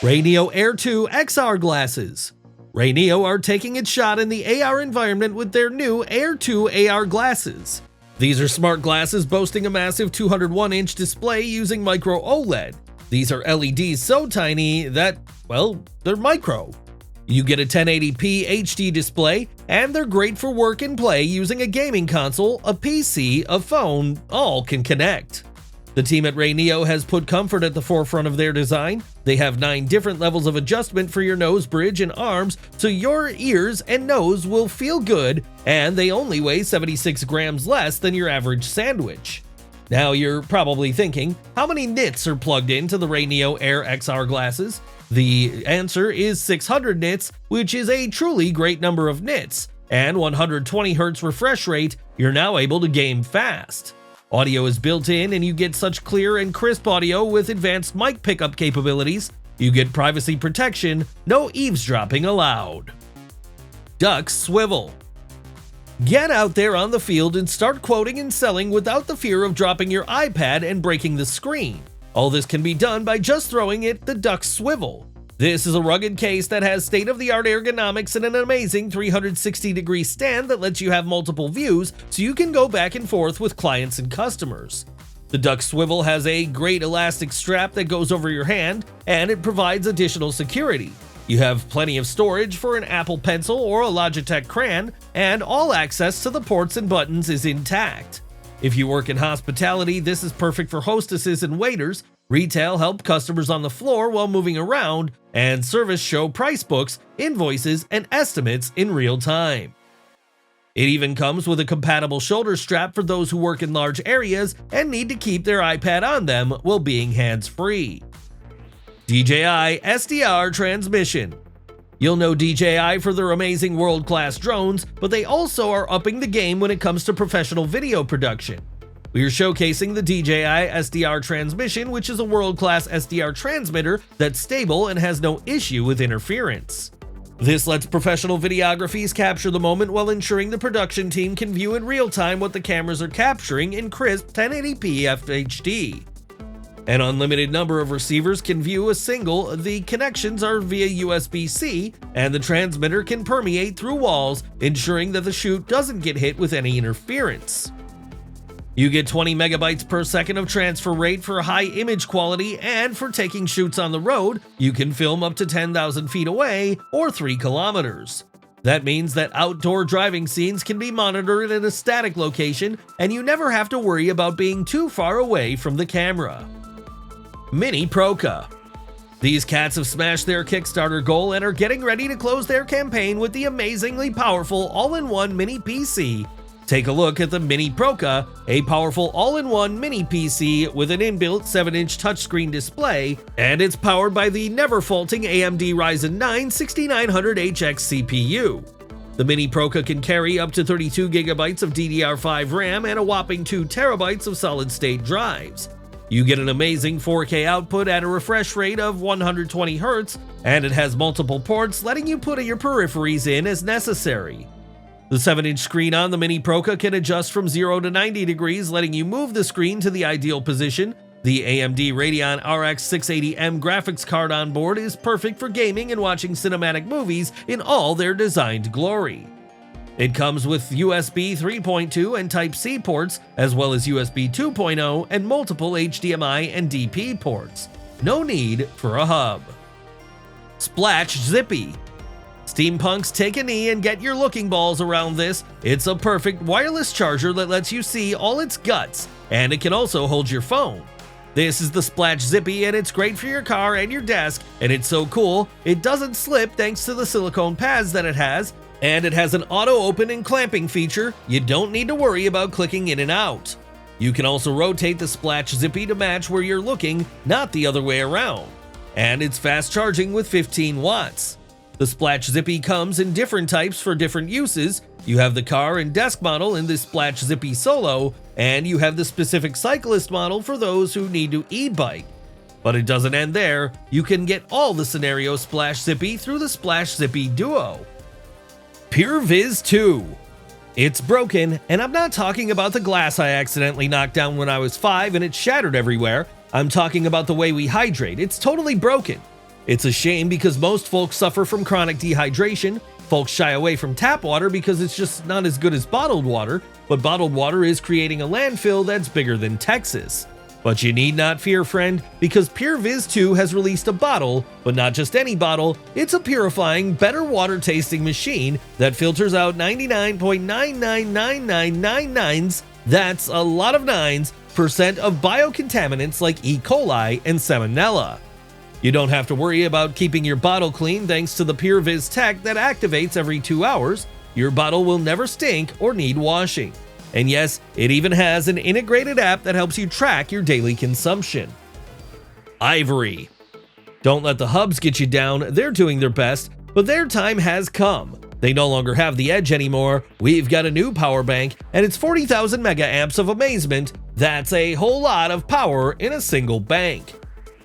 RayNeo Air 2 XR glasses. RayNeo are taking its shot in the AR environment with their new Air 2 AR glasses. These are smart glasses boasting a massive 201-inch display using micro OLED. These are LEDs so tiny that, well, they're micro. You get a 1080p HD display, and they're great for work and play using a gaming console, a PC, a phone, all can connect. The team at RayNeo has put comfort at the forefront of their design. They have 9 different levels of adjustment for your nose bridge and arms, so your ears and nose will feel good, and they only weigh 76 grams less than your average sandwich. Now you're probably thinking, how many nits are plugged into the RayNeo Air XR glasses? The answer is 600 nits, which is a truly great number of nits, and 120 Hz refresh rate, you're now able to game fast. Audio is built in and you get such clear and crisp audio with advanced mic pickup capabilities. You get privacy protection, no eavesdropping allowed. Dux Swivel. Get out there on the field and start quoting and selling without the fear of dropping your iPad and breaking the screen. All this can be done by just throwing it the Dux Swivel. This is a rugged case that has state-of-the-art ergonomics and an amazing 360-degree stand that lets you have multiple views so you can go back and forth with clients and customers. The Dux Swivel has a great elastic strap that goes over your hand, and it provides additional security. You have plenty of storage for an Apple Pencil or a Logitech crayon, and all access to the ports and buttons is intact. If you work in hospitality, this is perfect for hostesses and waiters. Retail help customers on the floor while moving around, and service show price books, invoices, and estimates in real time. It even comes with a compatible shoulder strap for those who work in large areas and need to keep their iPad on them while being hands-free. DJI SDR Transmission. You'll know DJI for their amazing world-class drones, but they also are upping the game when it comes to professional video production. We are showcasing the DJI SDR Transmission, which is a world-class SDR transmitter that's stable and has no issue with interference. This lets professional videographies capture the moment while ensuring the production team can view in real time what the cameras are capturing in crisp 1080p FHD. An unlimited number of receivers can view a single, the connections are via USB-C, and the transmitter can permeate through walls, ensuring that the shoot doesn't get hit with any interference. You get 20 megabytes per second of transfer rate for high image quality, and for taking shoots on the road, you can film up to 10,000 feet away or 3 kilometers. That means that outdoor driving scenes can be monitored in a static location, and you never have to worry about being too far away from the camera. Miniproca. These cats have smashed their Kickstarter goal and are getting ready to close their campaign with the amazingly powerful all-in-one mini PC. Take a look at the Miniproca, a powerful all-in-one mini PC with an inbuilt 7-inch touchscreen display, and it's powered by the never-faulting AMD Ryzen 9 6900HX CPU. The Miniproca can carry up to 32 gigabytes of DDR5 RAM and a whopping 2 terabytes of solid-state drives. You get an amazing 4K output at a refresh rate of 120 Hz, and it has multiple ports letting you put your peripheries in as necessary. The 7-inch screen on the Miniproca can adjust from 0 to 90 degrees, letting you move the screen to the ideal position. The AMD Radeon RX 680M graphics card on board is perfect for gaming and watching cinematic movies in all their designed glory. It comes with USB 3.2 and Type-C ports, as well as USB 2.0 and multiple HDMI and DP ports. No need for a hub. SPLACH Zippy. Steampunks, take a knee and get your looking balls around this. It's a perfect wireless charger that lets you see all its guts, and it can also hold your phone. This is the SPLACH Zippy, and it's great for your car and your desk, and it's so cool, it doesn't slip thanks to the silicone pads that it has, and it has an auto-open and clamping feature. You don't need to worry about clicking in and out. You can also rotate the SPLACH Zippy to match where you're looking, not the other way around. And it's fast charging with 15 watts. The SPLACH Zippy comes in different types for different uses. You have the car and desk model in the SPLACH Zippy Solo, and you have the specific cyclist model for those who need to e-bike. But it doesn't end there. You can get all the scenario SPLACH Zippy through the SPLACH Zippy Duo. PureVis 2. It's broken, and I'm not talking about the glass I accidentally knocked down when I was 5 and it shattered everywhere. I'm talking about the way we hydrate. It's totally broken. It's a shame because most folks suffer from chronic dehydration. Folks shy away from tap water because it's just not as good as bottled water, but bottled water is creating a landfill that's bigger than Texas. But you need not fear, friend, because PureVis 2 has released a bottle, but not just any bottle. It's a purifying, better water tasting machine that filters out 99.999999s, that's a lot of nines, % of biocontaminants like E. coli and Salmonella. You don't have to worry about keeping your bottle clean thanks to the PureVis tech that activates every 2 hours. Your bottle will never stink or need washing. And yes, it even has an integrated app that helps you track your daily consumption. Ifory. Don't let the hubs get you down, they're doing their best, but their time has come. They no longer have the edge anymore. We've got a new power bank, and it's 40,000 mega amps of amazement. That's a whole lot of power in a single bank.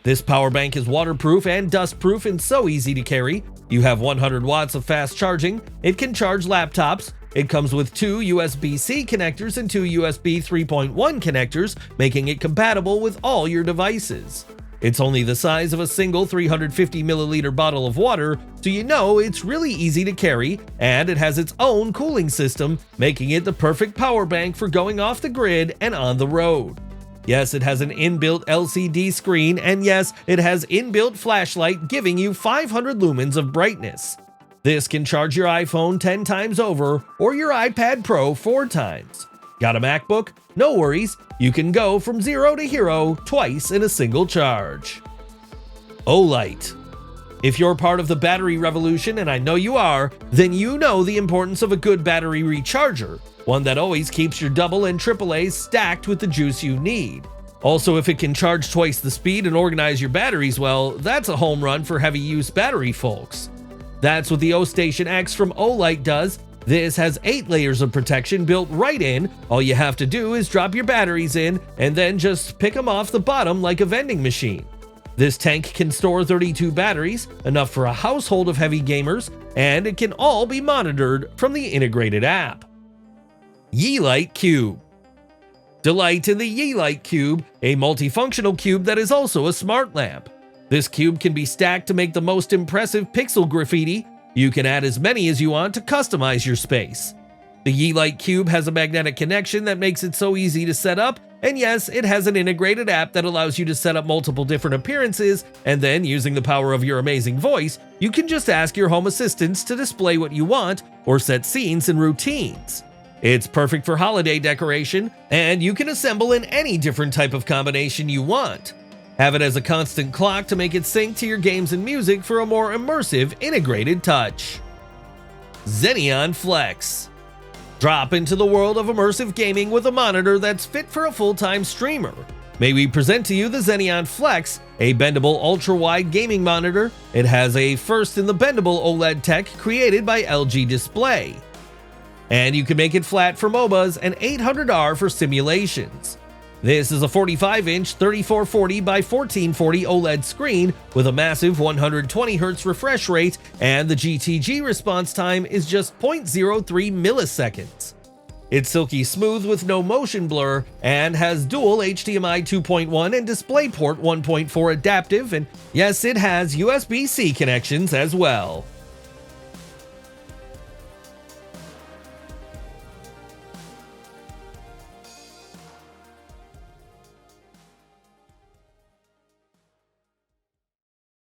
This power bank is waterproof and dustproof and so easy to carry. You have 100 watts of fast charging. It can charge laptops. It comes with 2 USB-C connectors and 2 USB 3.1 connectors, making it compatible with all your devices. It's only the size of a single 350 milliliter bottle of water, so you know it's really easy to carry, and it has its own cooling system, making it the perfect power bank for going off the grid and on the road. Yes, it has an inbuilt LCD screen, and yes, it has inbuilt flashlight giving you 500 lumens of brightness. This can charge your iPhone 10 times over or your iPad Pro 4 times. Got a MacBook? No worries, you can go from 0 to hero twice in a single charge. Olight. If you're part of the battery revolution, and I know you are, then you know the importance of a good battery recharger, one that always keeps your AA and AAA stacked with the juice you need. Also, if it can charge twice the speed and organize your batteries well, that's a home run for heavy use battery folks. That's what the O-Station X from Olight does. This has 8 layers of protection built right in. All you have to do is drop your batteries in and then just pick them off the bottom like a vending machine. This tank can store 32 batteries, enough for a household of heavy gamers, and it can all be monitored from the integrated app. YeeLight Cube. Delight in the YeeLight Cube, a multifunctional cube that is also a smart lamp. This cube can be stacked to make the most impressive pixel graffiti. You can add as many as you want to customize your space. The YeeLight Cube has a magnetic connection that makes it so easy to set up, and yes, it has an integrated app that allows you to set up multiple different appearances, and then using the power of your amazing voice, you can just ask your home assistants to display what you want or set scenes and routines. It's perfect for holiday decoration, and you can assemble in any different type of combination you want. Have it as a constant clock to make it sync to your games and music for a more immersive, integrated touch. Xeneon Flex. Drop into the world of immersive gaming with a monitor that's fit for a full-time streamer. May we present to you the Xeneon Flex, a bendable ultra-wide gaming monitor. It has a first in the bendable OLED tech created by LG Display. And you can make it flat for MOBAs and 800R for simulations. This is a 45-inch 3440 by 1440 OLED screen with a massive 120Hz refresh rate, and the GTG response time is just 0.03 milliseconds. It's silky smooth with no motion blur and has dual HDMI 2.1 and DisplayPort 1.4 adaptive, and yes, it has USB-C connections as well.